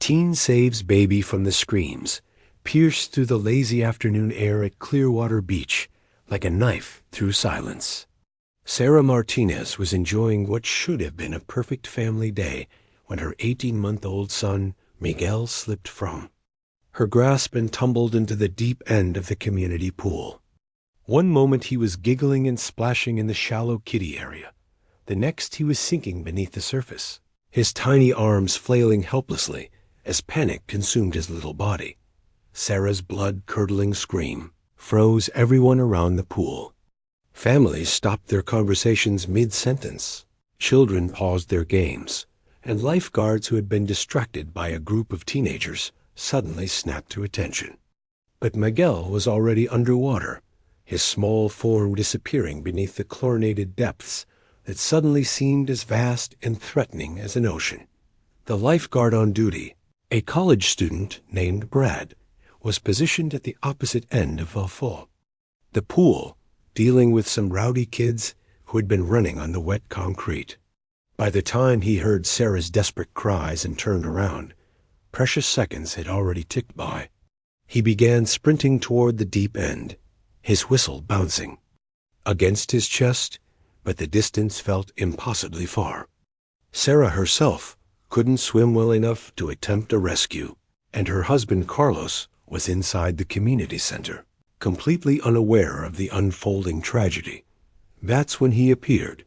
Teen saves baby from the screams, pierced through the lazy afternoon air at Clearwater Beach like a knife through silence. Sarah Martinez was enjoying what should have been a perfect family day when her 18-month-old son, Miguel, slipped from her grasp and tumbled into the deep end of the community pool. One moment he was giggling and splashing in the shallow kiddie area. The next he was sinking beneath the surface, his tiny arms flailing helplessly as panic consumed his little body. Sarah's blood-curdling scream froze everyone around the pool. Families stopped their conversations mid-sentence. Children paused their games, and lifeguards who had been distracted by a group of teenagers suddenly snapped to attention. But Miguel was already underwater, his small form disappearing beneath the chlorinated depths that suddenly seemed as vast and threatening as an ocean. The lifeguard on duty, a college student named Brad, was positioned at the opposite end of the fall. The pool, dealing with some rowdy kids who had been running on the wet concrete. By the time he heard Sarah's desperate cries and turned around, precious seconds had already ticked by. He began sprinting toward the deep end, his whistle bouncing against his chest, but the distance felt impossibly far. Sarah herself couldn't swim well enough to attempt a rescue, and her husband Carlos was inside the community center, completely unaware of the unfolding tragedy. That's when he appeared,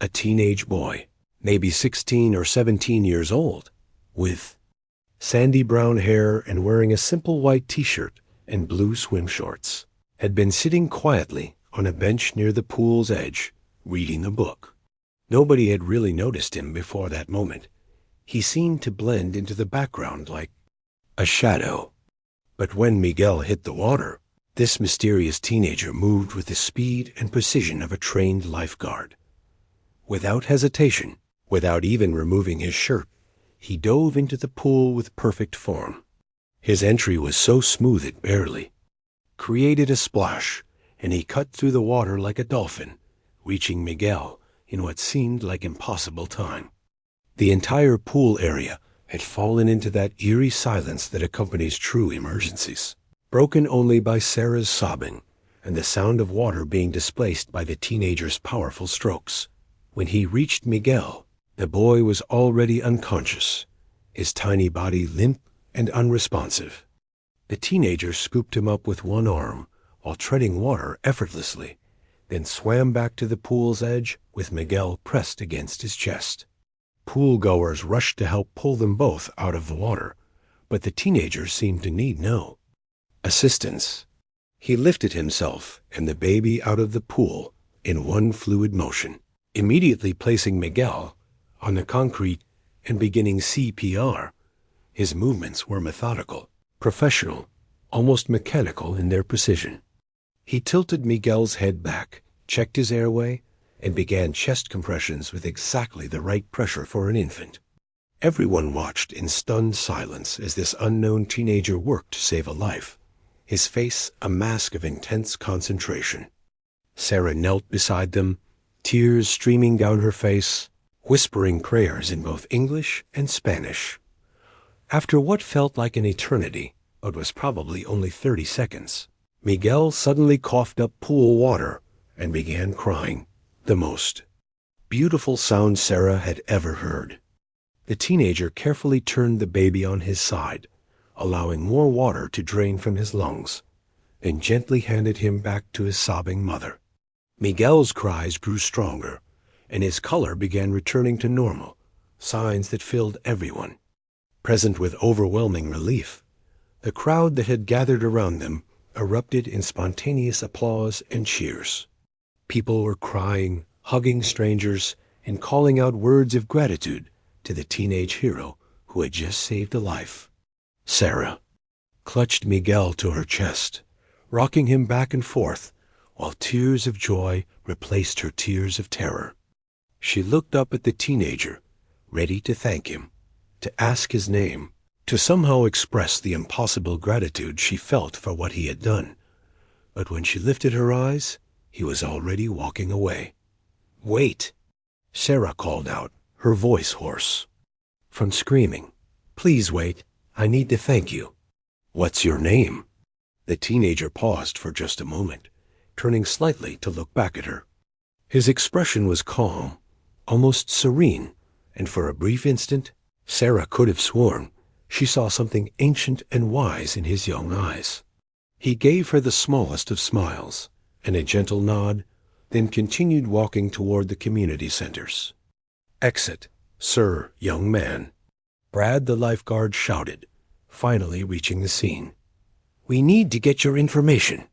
a teenage boy, maybe 16 or 17 years old, with sandy brown hair and wearing a simple white t-shirt and blue swim shorts, had been sitting quietly on a bench near the pool's edge, reading a book. Nobody had really noticed him before that moment. He seemed to blend into the background like a shadow. But when Miguel hit the water, this mysterious teenager moved with the speed and precision of a trained lifeguard. Without hesitation, without even removing his shirt, he dove into the pool with perfect form. His entry was so smooth it barely created a splash, and he cut through the water like a dolphin, reaching Miguel in what seemed like impossible time. The entire pool area had fallen into that eerie silence that accompanies true emergencies, broken only by Sarah's sobbing and the sound of water being displaced by the teenager's powerful strokes. When he reached Miguel, the boy was already unconscious, his tiny body limp and unresponsive. The teenager scooped him up with one arm while treading water effortlessly, then swam back to the pool's edge with Miguel pressed against his chest. Pool-goers rushed to help pull them both out of the water, but the teenager seemed to need no assistance. He lifted himself and the baby out of the pool in one fluid motion, immediately placing Miguel on the concrete and beginning CPR. His movements were methodical, professional, almost mechanical in their precision. He tilted Miguel's head back, checked his airway, and began chest compressions with exactly the right pressure for an infant. Everyone watched in stunned silence as this unknown teenager worked to save a life, his face a mask of intense concentration. Sarah knelt beside them, tears streaming down her face, whispering prayers in both English and Spanish. After what felt like an eternity, but was probably only 30 seconds, Miguel suddenly coughed up pool water and began crying, the most beautiful sound Sarah had ever heard. The teenager carefully turned the baby on his side, allowing more water to drain from his lungs, and gently handed him back to his sobbing mother. Miguel's cries grew stronger, and his color began returning to normal, signs that filled everyone present with overwhelming relief. The crowd that had gathered around them erupted in spontaneous applause and cheers. People were crying, hugging strangers, and calling out words of gratitude to the teenage hero who had just saved a life. Sarah clutched Miguel to her chest, rocking him back and forth, while tears of joy replaced her tears of terror. She looked up at the teenager, ready to thank him, to ask his name, to somehow express the impossible gratitude she felt for what he had done. But when she lifted her eyes, he was already walking away. "Wait!" Sarah called out, her voice hoarse from screaming. "Please wait. I need to thank you. What's your name? The teenager paused for just a moment, turning slightly to look back at her. His expression was calm, almost serene, and for a brief instant, Sarah could have sworn she saw something ancient and wise in his young eyes. He gave her the smallest of smiles and a gentle nod, then continued walking toward the community centers. "Exit, sir, young man," Brad the lifeguard shouted, finally reaching the scene. "We need to get your information.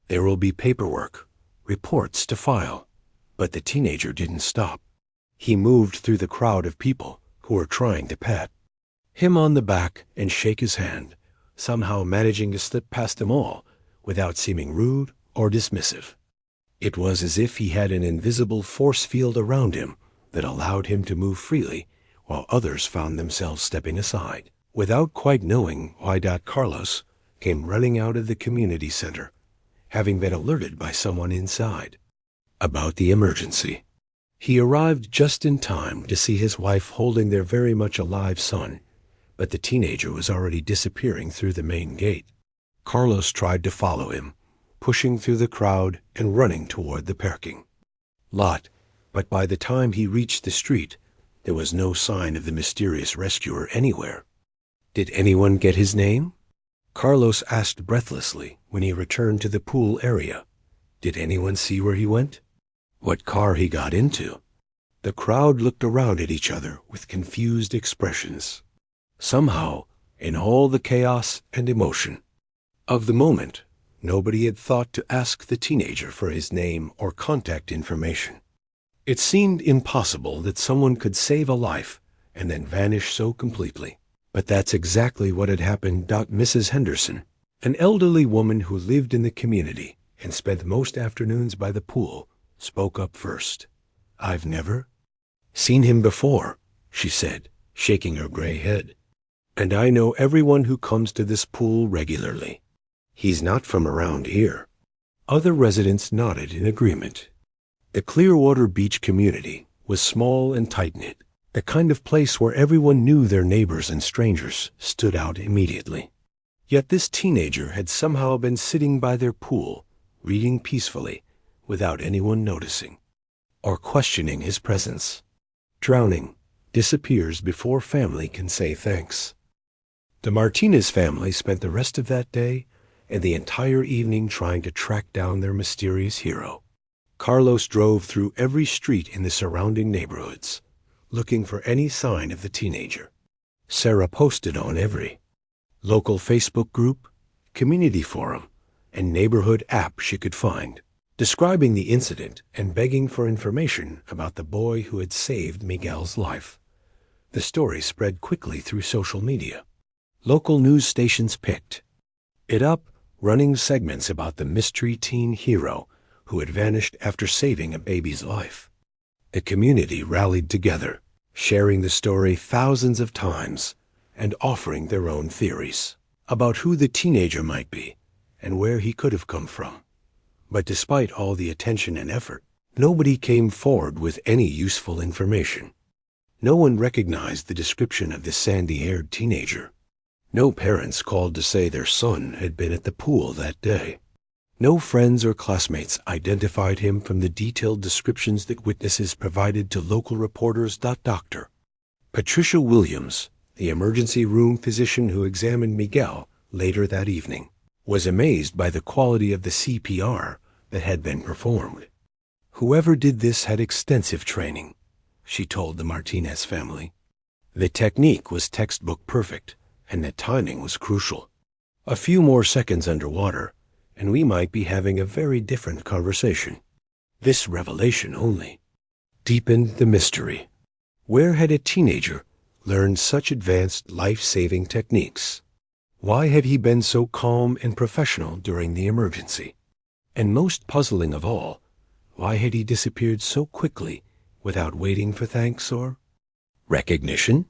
There will be paperwork, reports to file." But the teenager didn't stop. He moved through the crowd of people who were trying to pat him on the back and shake his hand, somehow managing to slip past them all without seeming rude or dismissive. It was as if he had an invisible force field around him that allowed him to move freely while others found themselves stepping aside. Without quite knowing why, Carlos came running out of the community center, having been alerted by someone inside about the emergency. He arrived just in time to see his wife holding their very much alive son, but the teenager was already disappearing through the main gate. Carlos tried to follow him, pushing through the crowd and running toward the parking lot, but by the time he reached the street, there was no sign of the mysterious rescuer anywhere. "Did anyone get his name?" Carlos asked breathlessly when he returned to the pool area. "Did anyone see where he went? What car he got into?" The crowd looked around at each other with confused expressions. Somehow, in all the chaos and emotion of the moment, nobody had thought to ask the teenager for his name or contact information. It seemed impossible that someone could save a life and then vanish so completely. But that's exactly what had happened. Mrs. Henderson, an elderly woman who lived in the community and spent most afternoons by the pool, spoke up first. "I've never seen him before," she said, shaking her gray head. "And I know everyone who comes to this pool regularly. He's not from around here." Other residents nodded in agreement. The Clearwater Beach community was small and tight-knit, the kind of place where everyone knew their neighbors and strangers stood out immediately. Yet this teenager had somehow been sitting by their pool, reading peacefully, without anyone noticing or questioning his presence. Drowning disappears before family can say thanks. The Martinez family spent the rest of that day and the entire evening trying to track down their mysterious hero. Carlos drove through every street in the surrounding neighborhoods, looking for any sign of the teenager. Sarah posted on every local Facebook group, community forum, and neighborhood app she could find, describing the incident and begging for information about the boy who had saved Miguel's life. The story spread quickly through social media. Local news stations picked it up, running segments about the mystery teen hero who had vanished after saving a baby's life. The community rallied together, sharing the story thousands of times and offering their own theories about who the teenager might be and where he could have come from. But despite all the attention and effort, nobody came forward with any useful information. No one recognized the description of the sandy-haired teenager. No parents called to say their son had been at the pool that day. No friends or classmates identified him from the detailed descriptions that witnesses provided to local reporters. Dr. Patricia Williams, the emergency room physician who examined Miguel later that evening, was amazed by the quality of the CPR that had been performed. "Whoever did this had extensive training," she told the Martinez family. "The technique was textbook perfect, and the timing was crucial. A few more seconds underwater, and we might be having a very different conversation." This revelation only deepened the mystery. Where had a teenager learned such advanced life-saving techniques? Why had he been so calm and professional during the emergency? And most puzzling of all, why had he disappeared so quickly without waiting for thanks or recognition?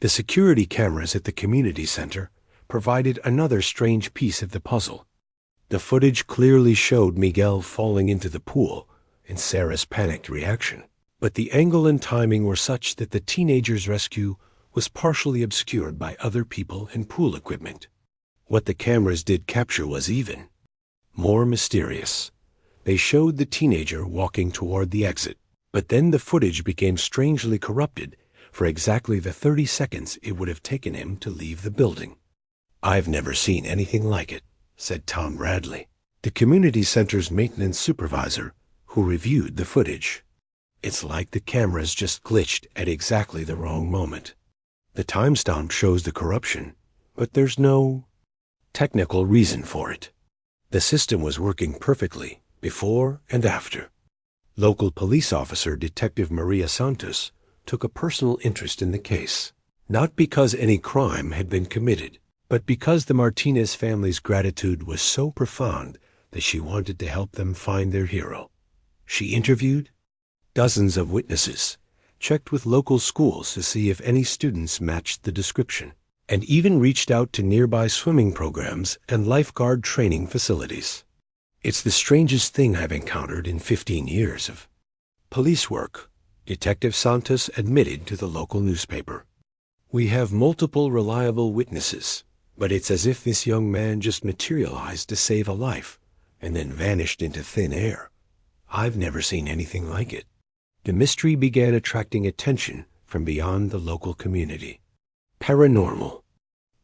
The security cameras at the community center provided another strange piece of the puzzle. The footage clearly showed Miguel falling into the pool and Sarah's panicked reaction, but the angle and timing were such that the teenager's rescue was partially obscured by other people and pool equipment. What the cameras did capture was even more mysterious. They showed the teenager walking toward the exit, but then the footage became strangely corrupted for exactly the 30 seconds it would have taken him to leave the building. "I've never seen anything like it," said Tom Bradley, the community center's maintenance supervisor, who reviewed the footage. "It's like the cameras just glitched at exactly the wrong moment. The timestamp shows the corruption, but there's no technical reason for it. The system was working perfectly before and after." Local police officer Detective Maria Santos took a personal interest in the case, not because any crime had been committed, but because the Martinez family's gratitude was so profound that she wanted to help them find their hero. She interviewed dozens of witnesses, checked with local schools to see if any students matched the description, and even reached out to nearby swimming programs and lifeguard training facilities. "It's the strangest thing I've encountered in 15 years of police work," Detective Santos admitted to the local newspaper. "We have multiple reliable witnesses, but it's as if this young man just materialized to save a life and then vanished into thin air. I've never seen anything like it." The mystery began attracting attention from beyond the local community. Paranormal.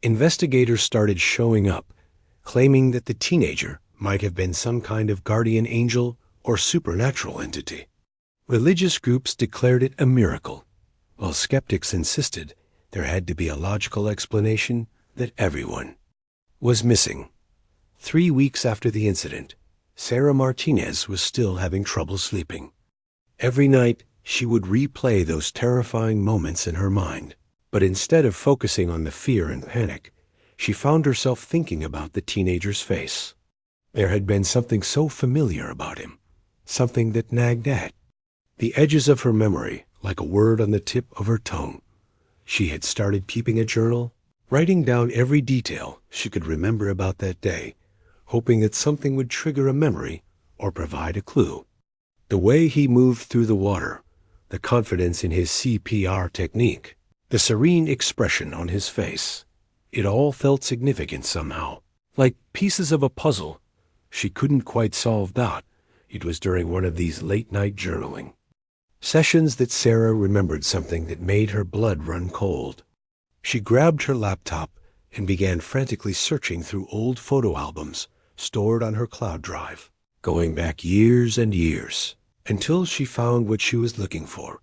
Investigators started showing up, claiming that the teenager might have been some kind of guardian angel or supernatural entity. Religious groups declared it a miracle, while skeptics insisted there had to be a logical explanation that everyone was missing. 3 weeks after the incident, Sarah Martinez was still having trouble sleeping. Every night, she would replay those terrifying moments in her mind, but instead of focusing on the fear and panic, she found herself thinking about the teenager's face. There had been something so familiar about him, something that nagged at the edges of her memory like a word on the tip of her tongue. She had started keeping a journal, writing down every detail she could remember about that day, hoping that something would trigger a memory or provide a clue. The way he moved through the water, the confidence in his CPR technique, the serene expression on his face, it all felt significant somehow, like pieces of a puzzle she couldn't quite solve that. It was during one of these late-night journaling sessions that Sarah remembered something that made her blood run cold. She grabbed her laptop and began frantically searching through old photo albums stored on her cloud drive, going back years and years, until she found what she was looking for.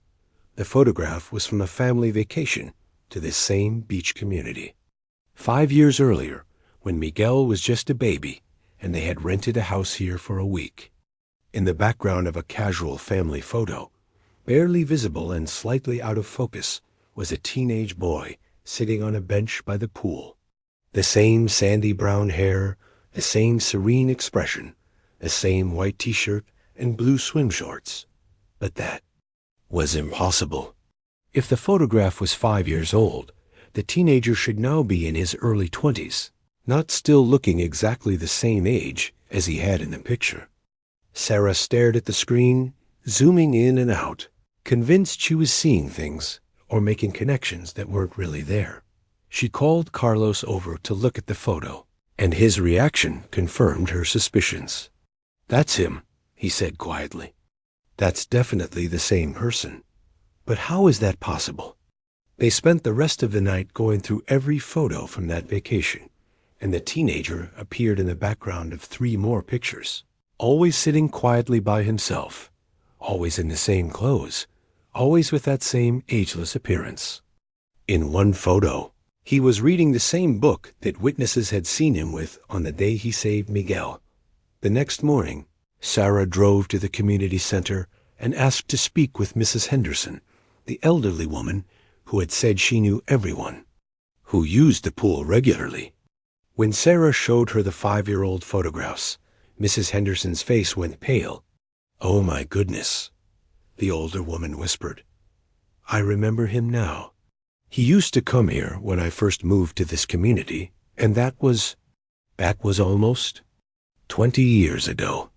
The photograph was from a family vacation to this same beach community. 5 years earlier, when Miguel was just a baby, and they had rented a house here for a week. In the background of a casual family photo, barely visible and slightly out of focus, was a teenage boy sitting on a bench by the pool. The same sandy brown hair, the same serene expression, the same white t-shirt and blue swim shorts. But that was impossible. If the photograph was 5 years old, the teenager should now be in his early 20s, not still looking exactly the same age as he had in the picture. Sarah stared at the screen, zooming in and out, convinced she was seeing things or making connections that weren't really there. She called Carlos over to look at the photo, and his reaction confirmed her suspicions. "That's him," he said quietly. "That's definitely the same person. But how is that possible?" They spent the rest of the night going through every photo from that vacation, and the teenager appeared in the background of 3 more pictures, always sitting quietly by himself, always in the same clothes, always with that same ageless appearance. In one photo, he was reading the same book that witnesses had seen him with on the day he saved Miguel. The next morning, Sarah drove to the community center and asked to speak with Mrs. Henderson, the elderly woman who had said she knew everyone who used the pool regularly. When Sarah showed her the 5-year-old photographs, Mrs. Henderson's face went pale. "Oh my goodness," the older woman whispered. "I remember him now. He used to come here when I first moved to this community, and that was almost 20 years ago.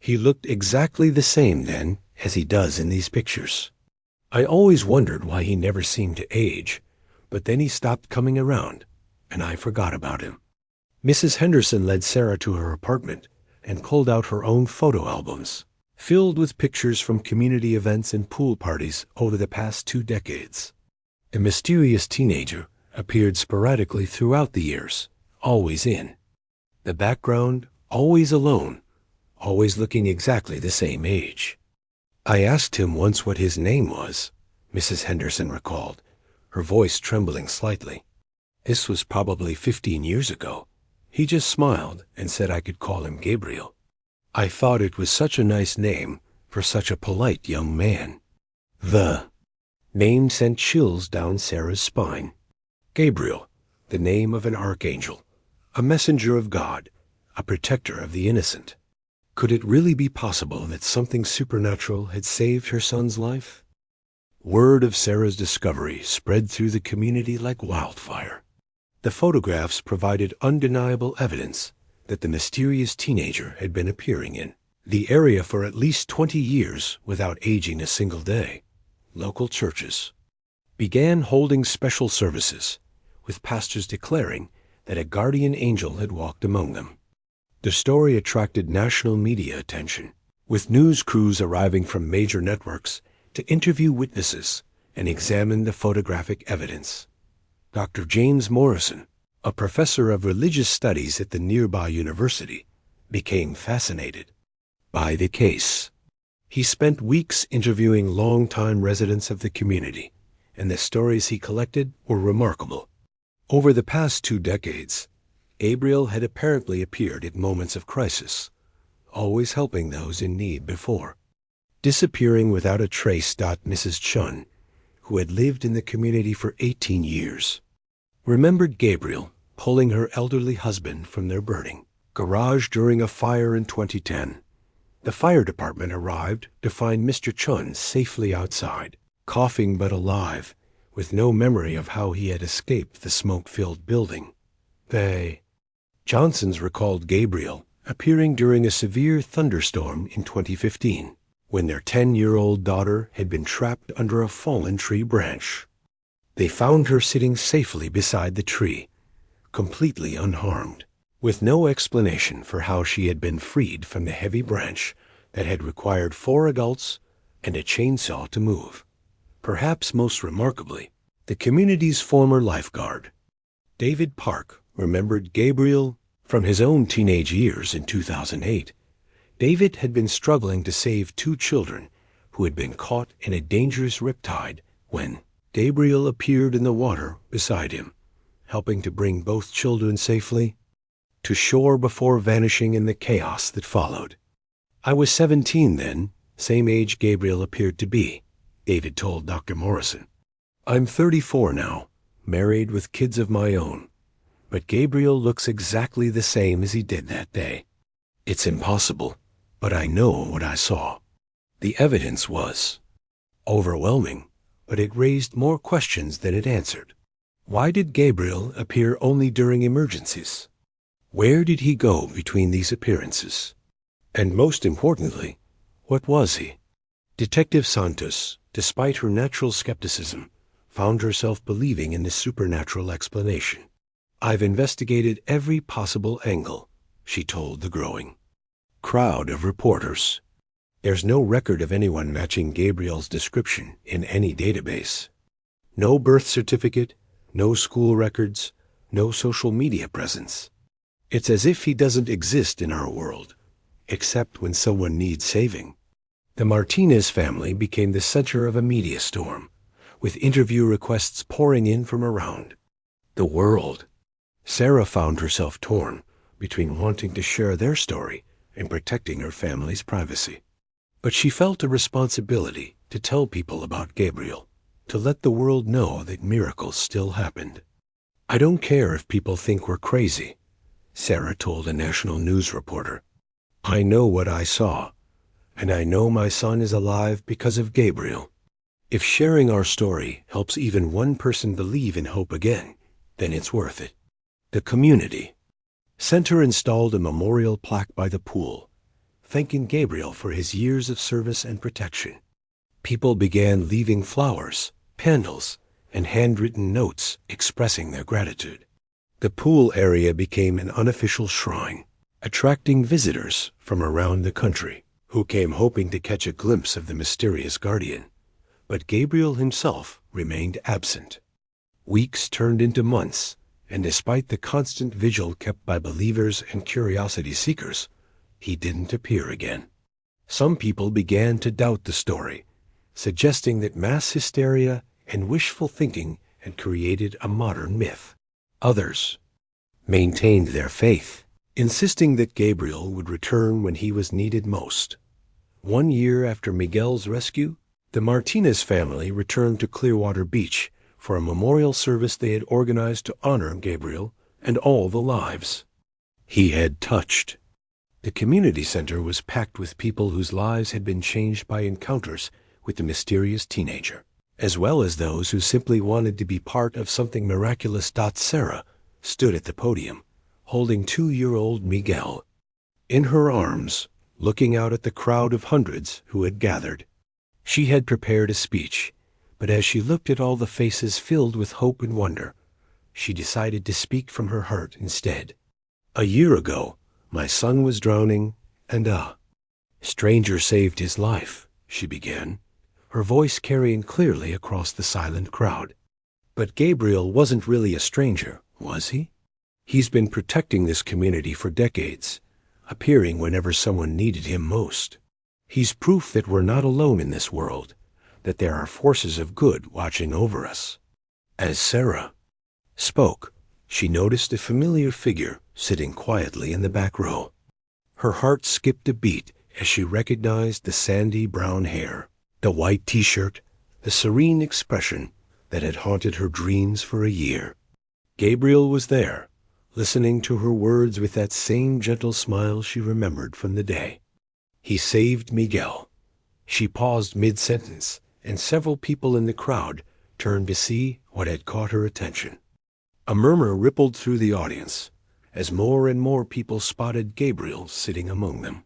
He looked exactly the same then as he does in these pictures. I always wondered why he never seemed to age, but then he stopped coming around, and I forgot about him. Mrs. Henderson led Sarah to her apartment and pulled out her own photo albums, filled with pictures from community events and pool parties over the past 2 decades. A mysterious teenager appeared sporadically throughout the years, always in the background, always alone, always looking exactly the same age. I asked him once what his name was, Mrs. Henderson recalled, her voice trembling slightly. This was probably 15 years ago. He just smiled and said I could call him Gabriel. I thought it was such a nice name for such a polite young man. The name sent chills down Sarah's spine. Gabriel, the name of an archangel, a messenger of God, a protector of the innocent. Could it really be possible that something supernatural had saved her son's life? Word of Sarah's discovery spread through the community like wildfire. The photographs provided undeniable evidence that the mysterious teenager had been appearing in the area for at least 20 years without aging a single day. Local churches began holding special services, with pastors declaring that a guardian angel had walked among them. The story attracted national media attention, with news crews arriving from major networks to interview witnesses and examine the photographic evidence. Dr. James Morrison, a professor of religious studies at the nearby university, became fascinated by the case. He spent weeks interviewing longtime residents of the community, and the stories he collected were remarkable. Over the past 2 decades, Gabriel had apparently appeared at moments of crisis, always helping those in need before disappearing without a trace. Mrs. Chun, who had lived in the community for 18 years, remembered Gabriel pulling her elderly husband from their burning garage during a fire in 2010. The fire department arrived to find Mr. Chun safely outside, coughing but alive, with no memory of how he had escaped the smoke-filled building. The Johnsons recalled Gabriel appearing during a severe thunderstorm in 2015, when their 10-year-old daughter had been trapped under a fallen tree branch. They found her sitting safely beside the tree, completely unharmed, with no explanation for how she had been freed from the heavy branch that had required 4 adults and a chainsaw to move. Perhaps most remarkably, the community's former lifeguard, David Park, remembered Gabriel from his own teenage years in 2008. David had been struggling to save 2 children who had been caught in a dangerous riptide when Gabriel appeared in the water beside him, helping to bring both children safely to shore before vanishing in the chaos that followed. I was 17 then, same age Gabriel appeared to be, David told Dr. Morrison. I'm 34 now, married with kids of my own, but Gabriel looks exactly the same as he did that day. It's impossible, but I know what I saw. The evidence was overwhelming, but it raised more questions than it answered. Why did Gabriel appear only during emergencies? Where did he go between these appearances? And most importantly, what was he? Detective Santos, despite her natural skepticism, found herself believing in the supernatural explanation. I've investigated every possible angle, she told the growing crowd of reporters. There's no record of anyone matching Gabriel's description in any database. No birth certificate, no school records, no social media presence. It's as if he doesn't exist in our world, except when someone needs saving. The Martinez family became the center of a media storm, with interview requests pouring in from around the world. Sarah found herself torn between wanting to share their story and protecting her family's privacy. But she felt a responsibility to tell people about Gabriel, to let the world know that miracles still happened. I don't care if people think we're crazy, Sarah told a national news reporter. I know what I saw, and I know my son is alive because of Gabriel. If sharing our story helps even one person believe in hope again, then it's worth it. The community center installed a memorial plaque by the pool, thanking Gabriel for his years of service and protection. People began leaving flowers, candles, and handwritten notes expressing their gratitude. The pool area became an unofficial shrine, attracting visitors from around the country who came hoping to catch a glimpse of the mysterious guardian. But Gabriel himself remained absent. Weeks turned into months, and despite the constant vigil kept by believers and curiosity seekers, he didn't appear again. Some people began to doubt the story, suggesting that mass hysteria and wishful thinking had created a modern myth. Others maintained their faith, insisting that Gabriel would return when he was needed most. 1 year after Miguel's rescue, the Martinez family returned to Clearwater Beach for a memorial service they had organized to honor Gabriel and all the lives he had touched. The community center was packed with people whose lives had been changed by encounters with the mysterious teenager, as well as those who simply wanted to be part of something miraculous. Sarah stood at the podium, holding 2-year-old Miguel in her arms, looking out at the crowd of hundreds who had gathered. She had prepared a speech, but as she looked at all the faces filled with hope and wonder, she decided to speak from her heart instead. "A year ago, my son was drowning, and a stranger saved his life," she began, her voice carrying clearly across the silent crowd. But Gabriel wasn't really a stranger, was he? He's been protecting this community for decades, appearing whenever someone needed him most. He's proof that we're not alone in this world, that there are forces of good watching over us. As Sarah spoke, she noticed a familiar figure sitting quietly in the back row. Her heart skipped a beat as she recognized the sandy brown hair, the white t-shirt, the serene expression that had haunted her dreams for a year. Gabriel was there, listening to her words with that same gentle smile she remembered from the day. "He saved Miguel." She paused mid-sentence, and several people in the crowd turned to see what had caught her attention. A murmur rippled through the audience as more and more people spotted Gabriel sitting among them.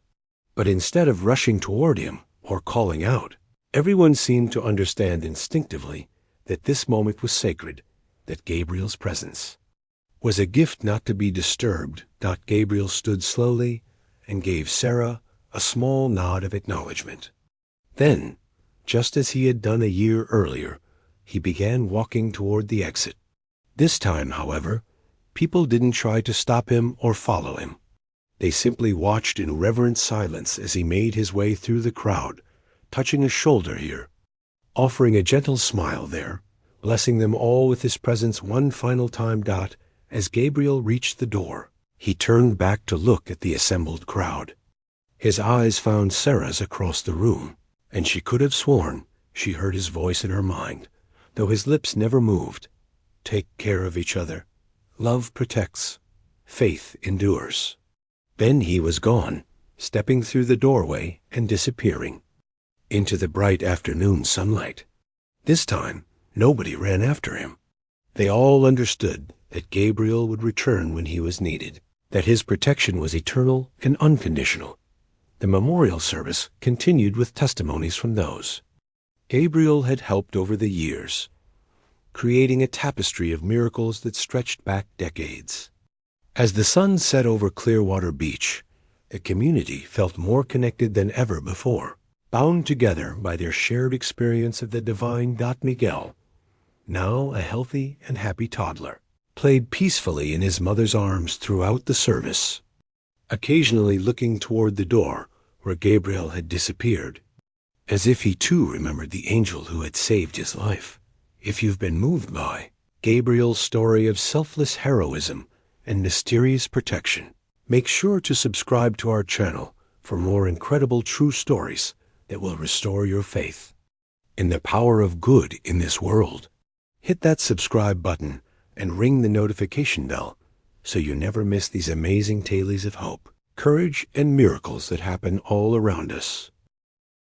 But instead of rushing toward him or calling out, everyone seemed to understand instinctively that this moment was sacred, that Gabriel's presence was a gift not to be disturbed. Gabriel stood slowly and gave Sarah a small nod of acknowledgement. Then, just as he had done a year earlier, he began walking toward the exit. This time, however, people didn't try to stop him or follow him. They simply watched in reverent silence as he made his way through the crowd, touching a shoulder here, offering a gentle smile there, blessing them all with his presence one final time. As Gabriel reached the door, he turned back to look at the assembled crowd. His eyes found Sarah's across the room, and she could have sworn she heard his voice in her mind, though his lips never moved. "Take care of each other. Love protects. Faith endures." Then he was gone, stepping through the doorway and disappearing into the bright afternoon sunlight. This time, nobody ran after him. They all understood that Gabriel would return when he was needed, that his protection was eternal and unconditional. The memorial service continued with testimonies from those Gabriel had helped over the years, creating a tapestry of miracles that stretched back decades. As the sun set over Clearwater Beach, the community felt more connected than ever before, bound together by their shared experience of the divine. Miguel, now a healthy and happy toddler, played peacefully in his mother's arms throughout the service, occasionally looking toward the door where Gabriel had disappeared, as if he too remembered the angel who had saved his life. If you've been moved by Gabriel's story of selfless heroism and mysterious protection, make sure to subscribe to our channel for more incredible true stories that will restore your faith in the power of good in this world. Hit that subscribe button and ring the notification bell so you never miss these amazing tales of hope, courage, and miracles that happen all around us.